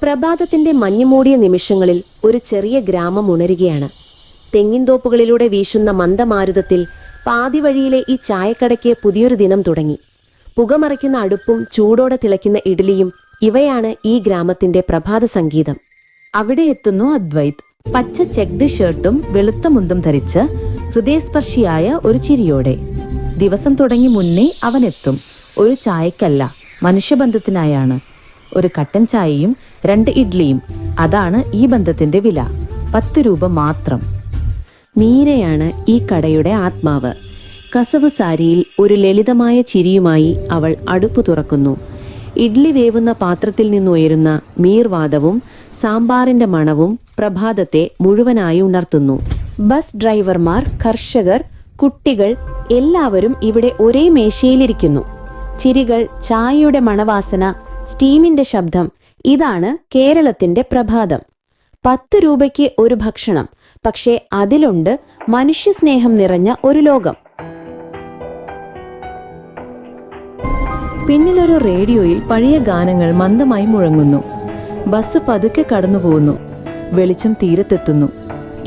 പ്രഭാതത്തിന്റെ മഞ്ഞുമൂടിയ നിമിഷങ്ങളിൽ ഒരു ചെറിയ ഗ്രാമം ഉണരുകയാണ്. തെങ്ങിൻതോപ്പുകളിലൂടെ വീശുന്ന മന്ദമാരുതത്തിൽ പാതിവഴിയിലെ ഈ ചായക്കടയ്ക്ക് പുതിയൊരു ദിനം തുടങ്ങി. പുകമറയ്ക്കുന്ന അടുപ്പും ചൂടോടെ തിളയ്ക്കുന്ന ഇഡ്ഡലിയും ഇവയാണ് ഈ ഗ്രാമത്തിന്റെ പ്രഭാത സംഗീതം. അവിടെ എത്തുന്നു അദ്വൈത്. പച്ച ചെക്ഡ് ഷർട്ടും വെളുത്ത മുണ്ടും ധരിച്ച് ഹൃദയസ്പർശിയായ ഒരു ചിരിയോടെ. ദിവസം തുടങ്ങി മുന്നേ അവനെത്തും. ഒരു ചായക്കല്ല, മനുഷ്യബന്ധത്തിനായാണ്. ഒരു കട്ടൻ ചായയും 2 ഇഡ്ലിയും. അതാണ് ഈ ബന്ധത്തിന്റെ വില. 10 രൂപ മാത്രം. മീരയാണ് ഈ കടയുടെ ആത്മാവ്. കസവ് സാരിയിൽ ഒരു ലളിതമായ ചിരിയുമായി അവൾ അടുപ്പ് തുറക്കുന്നു. ഇഡ്ലി വേവുന്ന പാത്രത്തിൽ നിന്നുയരുന്ന മീർവാദവും സാമ്പാറിന്റെ മണവും പ്രഭാതത്തെ മുഴുവനായി ഉണർത്തുന്നു. ബസ് ഡ്രൈവർമാർ, കർഷകർ, കുട്ടികൾ എല്ലാവരും ഇവിടെ ഒരേ മേശയിലിരിക്കുന്നു. ചിരികൾ, ചായയുടെ മണവാസന, സ്റ്റീമിന്റെ ശബ്ദം. ഇതാണ് കേരളത്തിന്റെ പ്രഭാതം. 10 രൂപയ്ക്ക് ഒരു ഭക്ഷണം, പക്ഷേ അതിലുണ്ട് മനുഷ്യസ്നേഹം നിറഞ്ഞ ഒരു ലോകം. പിന്നിലൊരു റേഡിയോയിൽ പഴയ ഗാനങ്ങൾ മന്ദമായി മുഴങ്ങുന്നു. ബസ് പതുക്കെ കടന്നുപോകുന്നു. വെളിച്ചം തീരത്തെത്തുന്നു.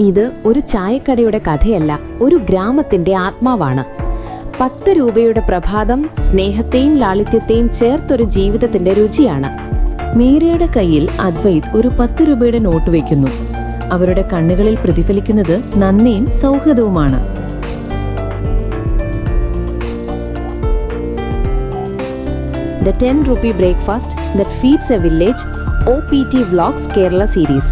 ഇത് ഒരു ചായക്കടയുടെ കഥയല്ല, ഒരു ഗ്രാമത്തിന്റെ ആത്മാവാണ്. 10 രൂപയുടെ പ്രഭാതം സ്നേഹത്തെയും ലാളിത്യത്തെയും ചേർത്തൊരു ജീവിതത്തിന്റെ രുചിയാണ്. മീരയുടെ കയ്യിൽ അദ്വൈത് ഒരു 10 രൂപയുടെ നോട്ട് വയ്ക്കുന്നു. അവരുടെ കണ്ണുകളിൽ പ്രതിഫലിക്കുന്നത് നന്ദിയും സൗഹൃദവുമാണ്. The 10 rupee breakfast that feeds a village. OPT Vlogs Kerala series.